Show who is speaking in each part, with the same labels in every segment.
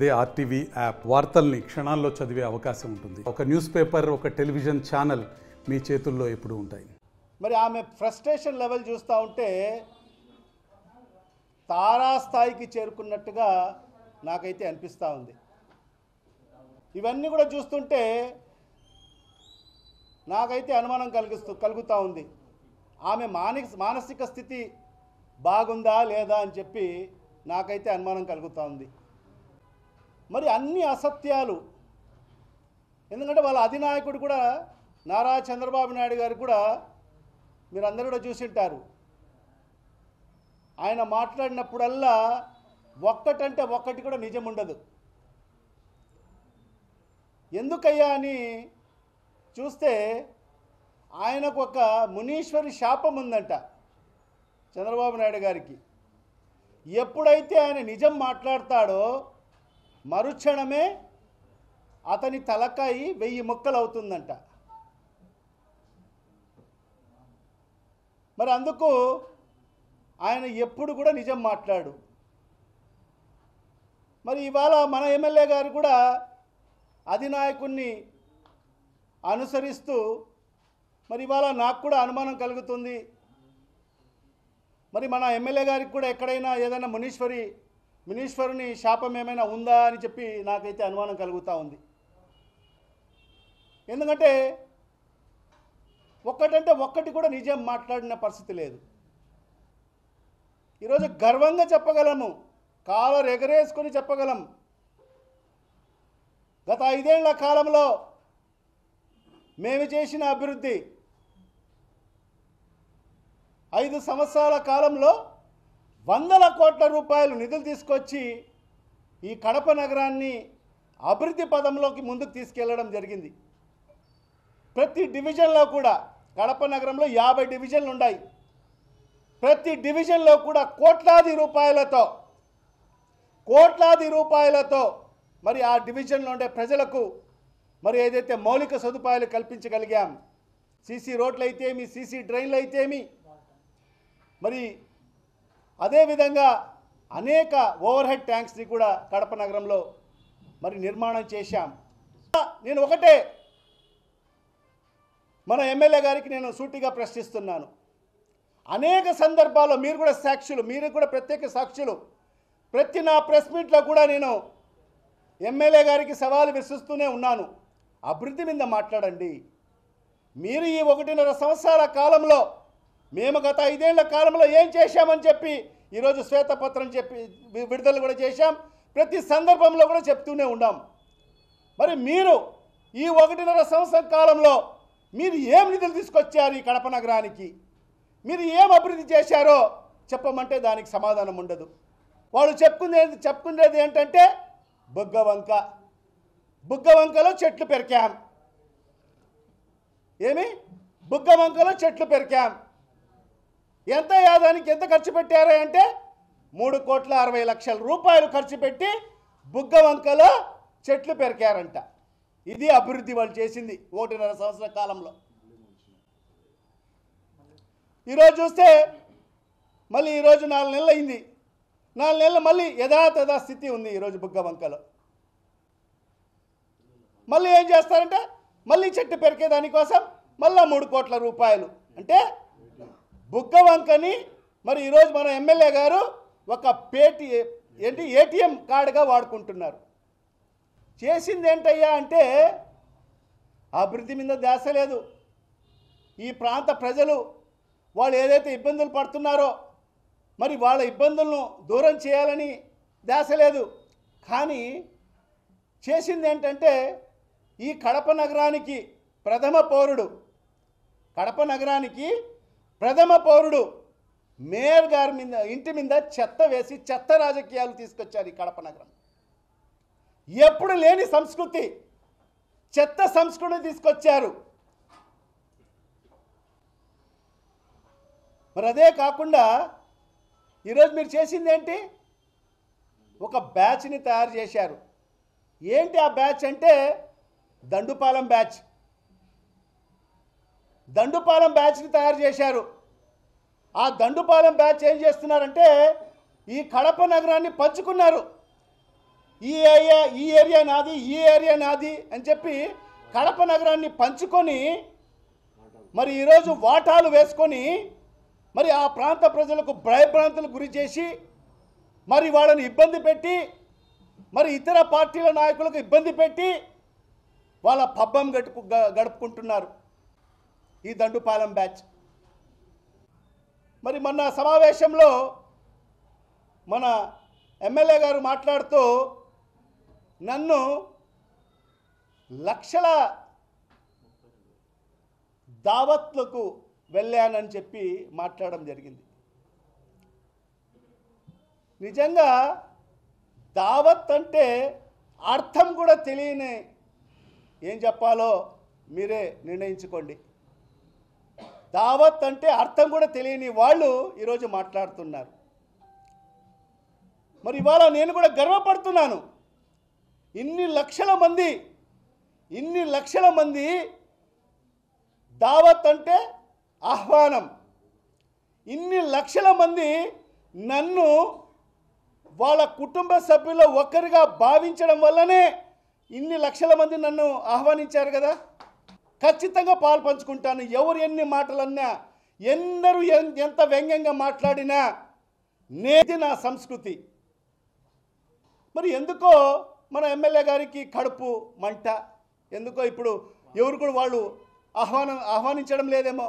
Speaker 1: అదే RTV app వార్తల్ని క్షణాల్లో చదివే అవకాశం ఉంటుంది. ఒక న్యూస్ పేపర్, ఒక టెలివిజన్ ఛానల్ మీ చేతుల్లో ఎప్పుడూ ఉంటాయి.
Speaker 2: మరి ఆమె ఫ్రస్ట్రేషన్ లెవెల్ చూస్తూ ఉంటే తారాస్థాయికి చేరుకున్నట్టుగా నాకైతే అనిపిస్తూ ఉంది. ఇవన్నీ కూడా చూస్తుంటే నాకైతే అనుమానం కలుగుతూ ఉంది. ఆమె మానసిక స్థితి బాగుందా లేదా అని చెప్పి నాకైతే అనుమానం కలుగుతూ ఉంది. మరి అన్ని అసత్యాలు, ఎందుకంటే వాళ్ళ అధినాయకుడు కూడా నారా చంద్రబాబు నాయుడు గారు కూడా మీరందరూ కూడా చూసింటారు. ఆయన మాట్లాడినప్పుడల్లా ఒక్కటంటే ఒక్కటి కూడా నిజం ఉండదు. ఎందుకయ్యా అని చూస్తే ఆయనకు ఒక మునీశ్వరి శాపం ఉందంట చంద్రబాబు నాయుడు గారికి. ఎప్పుడైతే ఆయన నిజం మాట్లాడతాడో మరుక్షణమే అతని తలకాయి 1000 ముక్కలు అవుతుందంట. మరి అందుకు ఆయన ఎప్పుడు కూడా నిజం మాట్లాడు. మరి ఇవాళ మన ఎమ్మెల్యే గారు కూడా అధినాయకుడిని అనుసరిస్తూ మరి ఇవాళ నాకు కూడా అనుమానం కలుగుతుంది. మరి మన ఎమ్మెల్యే గారికి కూడా ఎక్కడైనా ఏదైనా మునీశ్వరుని శాపం ఏమైనా ఉందా అని చెప్పి నాకైతే అనుమానం కలుగుతూ ఉంది. ఎందుకంటే ఒక్కటంటే ఒక్కటి కూడా నిజం మాట్లాడిన పరిస్థితి లేదు. ఈరోజు గర్వంగా చెప్పగలము, కాలర్ ఎగరేసుకొని చెప్పగలం. గత 5 ఏళ్ల కాలంలో మేము చేసిన అభివృద్ధి, 5 సంవత్సరాల కాలంలో వందల కోట్ల రూపాయలు నిధులు తీసుకొచ్చి ఈ కడప నగరాన్ని అభివృద్ధి పదంలోకి ముందుకు తీసుకెళ్లడం జరిగింది. ప్రతి డివిజన్లో కూడా, కడప నగరంలో 50 డివిజన్లు ఉన్నాయి. ప్రతి డివిజన్లో కూడా కోట్లాది రూపాయలతో మరి ఆ డివిజన్లో ఉండే ప్రజలకు మరి ఏదైతే మౌలిక సదుపాయాలు కల్పించగలిగాం, సీసీ రోడ్లు అయితేమి, సీసీ డ్రైన్లు అయితేమి, మరి అదేవిధంగా అనేక ఓవర్ హెడ్ ట్యాంక్స్ని కూడా కడప నగరంలో మరి నిర్మాణం చేశాం. నేను ఒకటే మన ఎమ్మెల్యే గారికి నేను సూటిగా ప్రశ్నిస్తున్నాను. అనేక సందర్భాల్లో మీరు కూడా సాక్షులు, మీరు కూడా ప్రత్యేక సాక్షులు. ప్రతి నా ప్రెస్ మీట్లో కూడా నేను ఎమ్మెల్యే గారికి సవాలు విసురుస్తూనే ఉన్నాను. అభివృద్ధి మీద మాట్లాడండి. మీరు ఈ 1.5 సంవత్సరాల కాలంలో మేము గత 5 ఏళ్ల కాలంలో ఏం చేశామని చెప్పి ఈరోజు శ్వేతపత్రం చెప్పి విడుదల కూడా చేశాం. ప్రతి సందర్భంలో కూడా చెప్తూనే ఉన్నాం. మరి మీరు ఈ 1.5 సంవత్సరం కాలంలో మీరు ఏం నిధులు తీసుకొచ్చారు ఈ కడప నగరానికి, మీరు ఏం అభివృద్ధి చేశారో చెప్పమంటే దానికి సమాధానం ఉండదు. వాళ్ళు చెప్పుకునేది ఏంటంటే బుగ్గవంకలో చెట్లు పెరికాం. బుగ్గవంకలో చెట్లు పెరికాం. ఎంత యాదానికి ఎంత ఖర్చు పెట్టారు అంటే 3,60,00,000 రూపాయలు ఖర్చు పెట్టి బుగ్గవంకలో చెట్లు పెరికారంట. ఇది అభివృద్ధి వాళ్ళు చేసింది 1.5 సంవత్సరాల కాలంలో. ఈరోజు చూస్తే మళ్ళీ ఈరోజు 4 నెలలు అయింది. 4 నెలలు మళ్ళీ యథాతథ స్థితి ఉంది. ఈరోజు బుగ్గవంకలో మళ్ళీ ఏం చేస్తారంటే మళ్ళీ చెట్టు పెరికే దానికోసం మళ్ళీ 3 కోట్ల రూపాయలు. అంటే బుగ్గవంకని మరి ఈరోజు మన ఎమ్మెల్యే గారు ఒక ఏటీఎం కార్డుగా వాడుకుంటున్నారు. చేసింది ఏంటయ్యా అంటే అభివృద్ధి మీద ధ్యాస లేదు. ఈ ప్రాంత ప్రజలు వాళ్ళు ఏదైతే ఇబ్బందులు పడుతున్నారో మరి వాళ్ళ ఇబ్బందులను దూరం చేయాలని ధ్యాస లేదు. కానీ చేసింది ఏంటంటే ఈ కడప నగరానికి ప్రథమ పౌరుడు మేయర్ గారి మీద ఇంటి మీద చెత్త వేసి చెత్త రాజకీయాలు తీసుకొచ్చారు ఈ కడప నగరం. ఎప్పుడు లేని సంస్కృతి, చెత్త సంస్కృతిని తీసుకొచ్చారు. మరి అదే కాకుండా ఈరోజు మీరు చేసింది ఏంటి? ఒక బ్యాచ్ని తయారు చేశారు. ఏంటి ఆ బ్యాచ్ అంటే దండుపాలెం బ్యాచ్ని తయారు చేశారు. ఆ దండుపాలెం బ్యాచ్ ఏం చేస్తున్నారంటే ఈ కడప నగరాన్ని పంచుకున్నారు. ఈ ఏరియా నాది, ఈ ఏరియా నాది అని చెప్పి కడప నగరాన్ని పంచుకొని మరి ఈరోజు వాటాలు వేసుకొని మరి ఆ ప్రాంత ప్రజలకు భయభ్రాంతులకు గురి చేసి మరి వాళ్ళని ఇబ్బంది పెట్టి మరి ఇతర పార్టీల నాయకులకు ఇబ్బంది పెట్టి వాళ్ళ పబ్బం గడుపుకుంటున్నారు ఈ దండుపాలెం బ్యాచ్. మరి మొన్న సమావేశంలో మన ఎమ్మెల్యే గారు మాట్లాడుతూ నన్ను లక్షల దావత్లకు వెళ్ళానని చెప్పి మాట్లాడడం జరిగింది. నిజంగా దావత్ అంటే అర్థం కూడా తెలియని ఏం చెప్పాలో మీరే నిర్ణయించుకోండి. దావత్ అంటే అర్థం కూడా తెలియని వాళ్ళు ఈరోజు మాట్లాడుతున్నారు. మరి ఇవాళ నేను కూడా గర్వపడుతున్నాను. ఇన్ని లక్షల మంది దావత్ అంటే ఆహ్వానం. ఇన్ని లక్షల మంది నన్ను వాళ్ళ కుటుంబ సభ్యుల్లో ఒక్కరిగా భావించడం వల్లనే ఇన్ని లక్షల మంది నన్ను ఆహ్వానించారు కదా. ఖచ్చితంగా పాలు పంచుకుంటాను. ఎవరు ఎన్ని మాటలన్నా, ఎందరూ ఎంత వ్యంగ్యంగా మాట్లాడినా నేది నా సంస్కృతి. మరి ఎందుకో మన ఎమ్మెల్యే గారికి కడుపు మంట, ఎందుకో ఇప్పుడు ఎవరు కూడా వాళ్ళు ఆహ్వానించడం లేదేమో,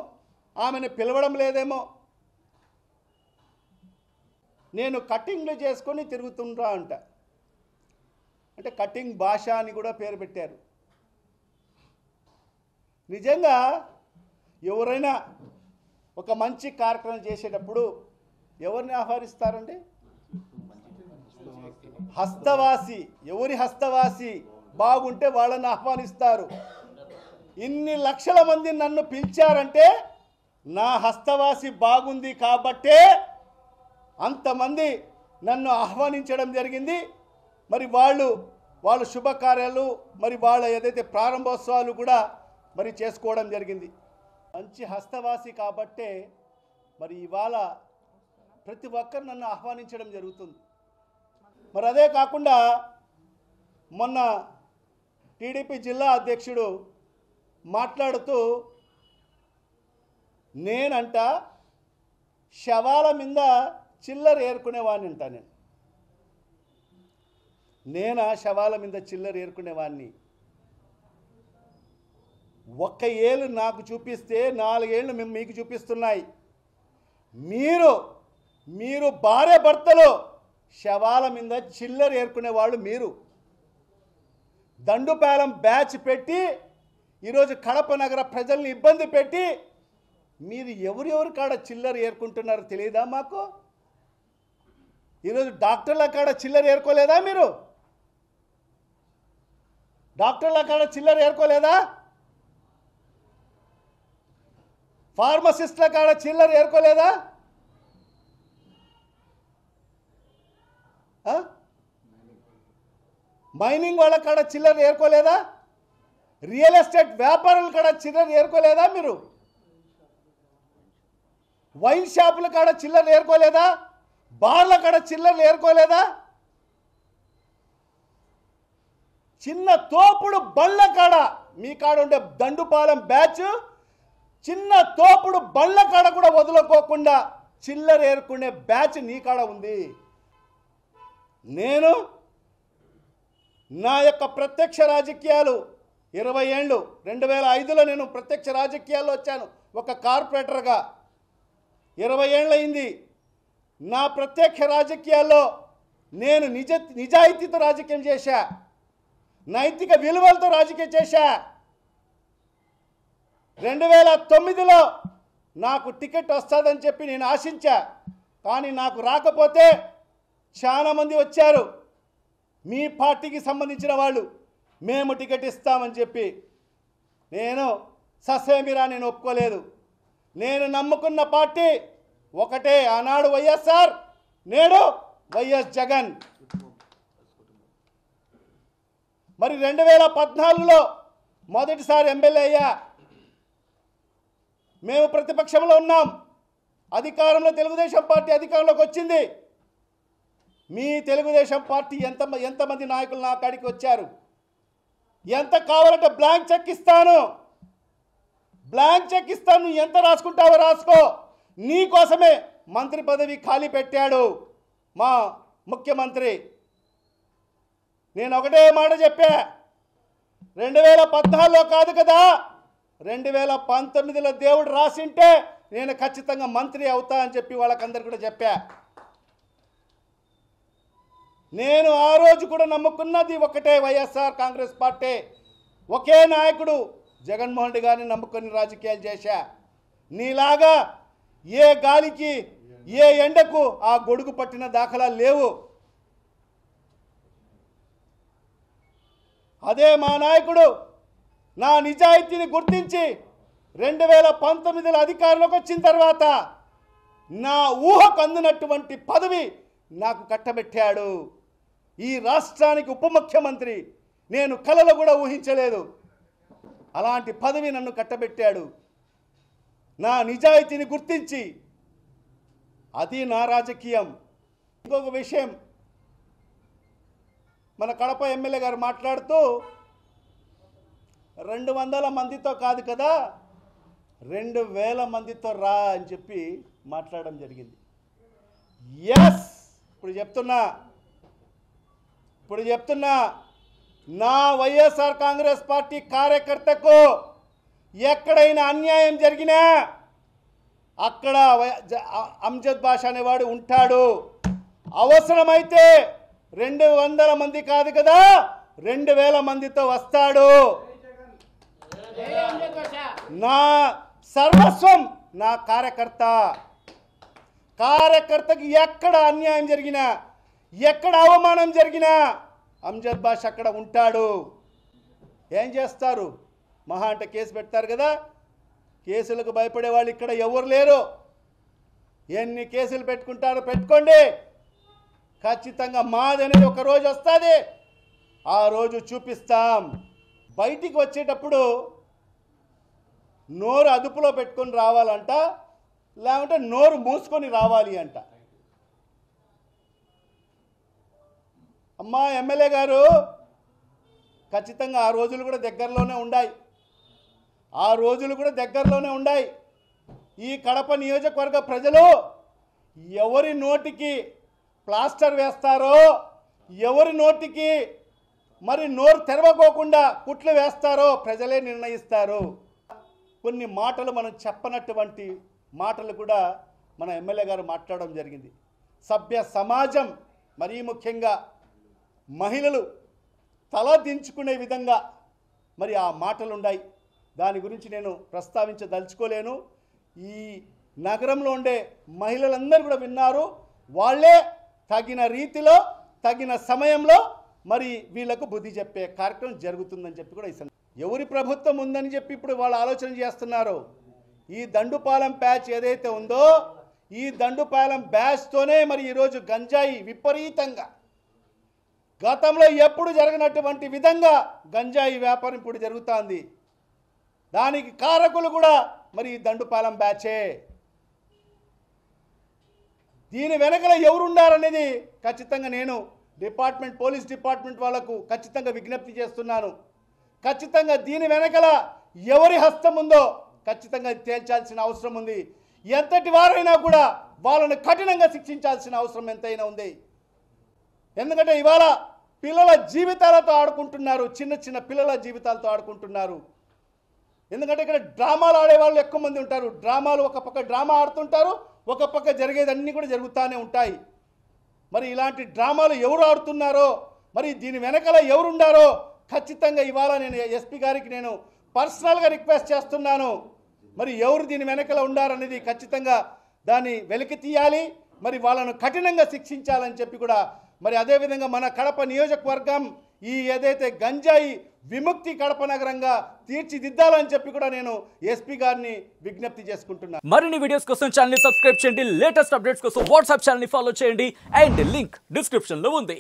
Speaker 2: ఆమెను పిలవడం లేదేమో. నేను కటింగ్లు చేసుకొని తిరుగుతుంటా అంటే కటింగ్ భాష అని కూడా పేరు పెట్టారు. నిజంగా ఎవరైనా ఒక మంచి కార్యక్రమం చేసేటప్పుడు ఎవరిని ఆహ్వానిస్తారండి? హస్తవాసి, ఎవరి హస్తవాసి బాగుంటే వాళ్ళని ఆహ్వానిస్తారు. ఇన్ని లక్షల మంది నన్ను పిలిచారంటే నా హస్తవాసి బాగుంది కాబట్టే అంతమంది నన్ను ఆహ్వానించడం జరిగింది. మరి వాళ్ళు శుభకార్యాలు, మరి వాళ్ళ ఏదైతే ప్రారంభోత్సవాలు కూడా మరి చేసుకోవడం జరిగింది. మంచి హస్తవాసి కాబట్టే మరి ఇవాళ ప్రతి ఒక్కరు నన్ను ఆహ్వానించడం జరుగుతుంది. మరి అదే కాకుండా మొన్న టీడీపీ జిల్లా అధ్యక్షుడు మాట్లాడుతూ నేనంట శవాల మీద చిల్లర ఏరుకునేవాడిని అంట. నేనా శవాల మీద చిల్లర ఏరుకునేవాడిని? ఒక్క ఏళ్ళు నాకు చూపిస్తే 4 ఏళ్ళు మేము మీకు చూపిస్తున్నాయి. మీరు భార్య భర్తలు శవాల మీద చిల్లర ఏరుకునేవాళ్ళు మీరు. దండుపాలెం బ్యాచ్ పెట్టి ఈరోజు కడప నగర ప్రజల్ని ఇబ్బంది పెట్టి మీరు ఎవరెవరి కాడ చిల్లర ఏరుకుంటున్నారో తెలియదా మాకు? ఈరోజు డాక్టర్ల కాడ చిల్లర ఏరుకోలేదా? మీరు డాక్టర్ల కాడ చిల్లర ఏరుకోలేదా? ఫార్మసిస్ట్ల కాడ చిల్లర ఏరుకోలేదా? మైనింగ్ వాళ్ళ కాడ చిల్లర ఏరుకోలేదా? రియల్ ఎస్టేట్ వ్యాపారుల కాడ చిల్లర ఏరుకోలేదా? మీరు వైన్ షాపుల కాడ చిల్లర ఏరుకోలేదా? బార్ల కాడ చిల్లర ఏరుకోలేదా? చిన్న తోపుడు బళ్ళ కాడ మీ కాడ ఉండే దండుపాలెం బ్యాచ్ చిన్న తోపుడు బళ్ళ కాడ కూడా వదులుకోకుండా చిల్లర ఏరుకునే బ్యాచ్ నీ కాడ ఉంది. నేను నా యొక్క ప్రత్యక్ష రాజకీయాలు 20 ఏళ్ళు 2005లో నేను ప్రత్యక్ష రాజకీయాల్లో వచ్చాను ఒక కార్పొరేటర్గా. 20 ఏళ్ళయింది. నా ప్రత్యక్ష రాజకీయాల్లో నేను నిజాయితీతో రాజకీయం చేశా, నైతిక విలువలతో రాజకీయం చేశా. 2009లో నాకు టికెట్ వస్తుందని చెప్పి నేను ఆశించా, కానీ నాకు రాకపోతే చాలామంది వచ్చారు మీ పార్టీకి సంబంధించిన వాళ్ళు, మేము టికెట్ ఇస్తామని చెప్పి. నేను ససేమిరా నేను ఒప్పుకోలేదు. నేను నమ్ముకున్న పార్టీ ఒకటే, ఆనాడు వైఎస్ఆర్, నేడు వైఎస్ జగన్. మరి 2014లో మొదటిసారి ఎమ్మెల్యే అయ్యా. మేము ప్రతిపక్షంలో ఉన్నాం, అధికారంలో తెలుగుదేశం పార్టీ అధికారంలోకి వచ్చింది. మీ తెలుగుదేశం పార్టీ ఎంతమంది నాయకులు నా కాడికి వచ్చారు? ఎంత కావాలంటే బ్లాంక్ చెక్ ఇస్తాను, ఎంత రాసుకుంటావో రాసుకో. నీ కోసమే మంత్రి పదవి ఖాళీ పెట్టాడు మా ముఖ్యమంత్రి. నేను ఒకటే మాట చెప్పా, 2014లో కాదు కదా, 2019లో దేవుడు రాసింటే నేను ఖచ్చితంగా మంత్రి అవుతా అని చెప్పి వాళ్ళకందరికీ కూడా చెప్పా. నేను ఆ రోజు కూడా నమ్ముకున్నది ఒకటే, వైఎస్ఆర్ కాంగ్రెస్ పార్టీ, ఒకే నాయకుడు జగన్మోహన్ రెడ్డి గారిని నమ్ముకొని రాజకీయాలు చేశా. నీలాగా ఏ గాలికి ఏ ఎండకు ఆ గొడుగు పట్టిన దాఖలాలు లేవు. అదే మా నాయకుడు నా నిజాయితీని గుర్తించి 2019లో అధికారంలోకి వచ్చిన తర్వాత నా ఊహకు అందినటువంటి పదవి నాకు కట్టబెట్టాడు. ఈ రాష్ట్రానికి ఉప ముఖ్యమంత్రి నేను కలలో కూడా ఊహించలేదు. అలాంటి పదవి నన్ను కట్టబెట్టాడు నా నిజాయితీని గుర్తించి. అది నా రాజకీయం. ఇంకొక విషయం, మన కడప ఎమ్మెల్యే గారు మాట్లాడుతూ 200 మందితో కాదు కదా 2000 మందితో రా అని చెప్పి మాట్లాడడం జరిగింది. ఎస్, ఇప్పుడు చెప్తున్నా నా వైఎస్ఆర్ కాంగ్రెస్ పార్టీ కార్యకర్తకు ఎక్కడైనా అన్యాయం జరిగినా అక్కడ అంజద్ బాషా అనేవాడు ఉంటాడు. అవసరమైతే 200 మంది కాదు కదా 2000 మందితో వస్తాడు. నా సర్వస్వం నా కార్యకర్తకి ఎక్కడ అన్యాయం జరిగినా ఎక్కడ అవమానం జరిగినా అంజద్ బాషా అక్కడ ఉంటాడు. ఏం చేస్తారు? మహా అంటే కేసు పెడతారు కదా. కేసులకు భయపడే వాళ్ళు ఇక్కడ ఎవరు లేరు. ఎన్ని కేసులు పెట్టుకుంటారో పెట్టుకోండి, ఖచ్చితంగా మాదనేది ఒక రోజు వస్తుంది. ఆ రోజు చూపిస్తాం. బయటికి వచ్చేటప్పుడు నోరు అదుపులో పెట్టుకొని రావాలంట, లేకుంటే నోరు మూసుకొని రావాలి అంట. అమ్మా ఎమ్మెల్యే గారు, ఖచ్చితంగా ఆ రోజులు కూడా దగ్గరలోనే ఉన్నాయి. ఈ కడప నియోజకవర్గ ప్రజలు ఎవరి నోటికి ప్లాస్టర్ వేస్తారో, ఎవరి నోటికి మరి నోరు తెరవకోకుండా కుట్లు వేస్తారో ప్రజలే నిర్ణయిస్తారు. కొన్ని మాటలు మనం చెప్పనటువంటి మాటలు కూడా మన ఎమ్మెల్యే గారు మాట్లాడడం జరిగింది. సభ్య సమాజం, మరీ ముఖ్యంగా మహిళలు తల దించుకునే విధంగా మరి ఆ మాటలు ఉన్నాయి. దాని గురించి నేను ప్రస్తావించదలుచుకోలేను. ఈ నగరంలో ఉండే మహిళలందరూ కూడా విన్నారు. వాళ్ళే తగిన రీతిలో తగిన సమయంలో మరి వీళ్ళకు బుద్ధి చెప్పే కార్యక్రమం జరుగుతుందని చెప్పి కూడా ఇస్తాను. ఎవరి ప్రభుత్వం ఉందని చెప్పి ఇప్పుడు వాళ్ళు ఆలోచన చేస్తున్నారు. ఈ దండుపాలెం ప్యాచ్ ఏదైతే ఉందో, ఈ దండుపాలెం బ్యాచ్తోనే మరి ఈరోజు గంజాయి విపరీతంగా, గతంలో ఎప్పుడు జరగనటువంటి విధంగా గంజాయి వ్యాపారం ఇప్పుడు జరుగుతోంది. దానికి కారకులు కూడా మరి ఈ దండుపాలెం బ్యాచే. దీని వెనకల ఎవరున్నారనేది ఖచ్చితంగా నేను పోలీస్ డిపార్ట్మెంట్ వాళ్లకు ఖచ్చితంగా విజ్ఞప్తి చేస్తున్నాను. ఖచ్చితంగా దీని వెనకల ఎవరి హస్తం ఉందో ఖచ్చితంగా తేల్చాల్సిన అవసరం ఉంది. ఎంతటి వారైనా కూడా వాళ్ళను కఠినంగా శిక్షించాల్సిన అవసరం ఎంతైనా ఉంది. ఎందుకంటే ఇవాళ పిల్లల జీవితాలతో ఆడుకుంటున్నారు, చిన్న పిల్లల జీవితాలతో ఆడుకుంటున్నారు. ఎందుకంటే ఇక్కడ డ్రామాలు ఆడేవాళ్ళు ఎక్కువ మంది ఉంటారు. డ్రామాలు ఒక పక్క డ్రామా ఆడుతుంటారు, ఒక పక్క జరిగేదన్నీ కూడా జరుగుతూనే ఉంటాయి. మరి ఇలాంటి డ్రామాలు ఎవరు ఆడుతున్నారో, మరి దీని వెనకాల ఎవరున్నారో ఖచ్చితంగా ఇవాళ నేను ఎస్పీ గారికి నేను పర్సనల్గా రిక్వెస్ట్ చేస్తున్నాను. మరి ఎవరు దీని వెనకాల ఉండారనేది ఖచ్చితంగా దాన్ని వెలికి తీయాలి, మరి వాళ్ళను కఠినంగా శిక్షించాలని చెప్పి కూడా, మరి అదేవిధంగా మన కడప నియోజకవర్గం ఈ ఏదైతే గంజాయి విముక్తి కడప నగరంగా తీర్చిదిద్దాలని చెప్పి కూడా నేను ఎస్పీ గారిని విజ్ఞప్తి చేసుకుంటున్నాను.
Speaker 3: మరిన్ని వీడియోస్ కోసం ఛానల్ ని సబ్స్క్రైబ్ చేయండి, లేటెస్ట్ అప్డేట్స్ కోసం వాట్సాప్ ఛానల్ ని ఫాలో చేయండి, అండ్ లింక్ డిస్క్రిప్షన్ లో ఉంది.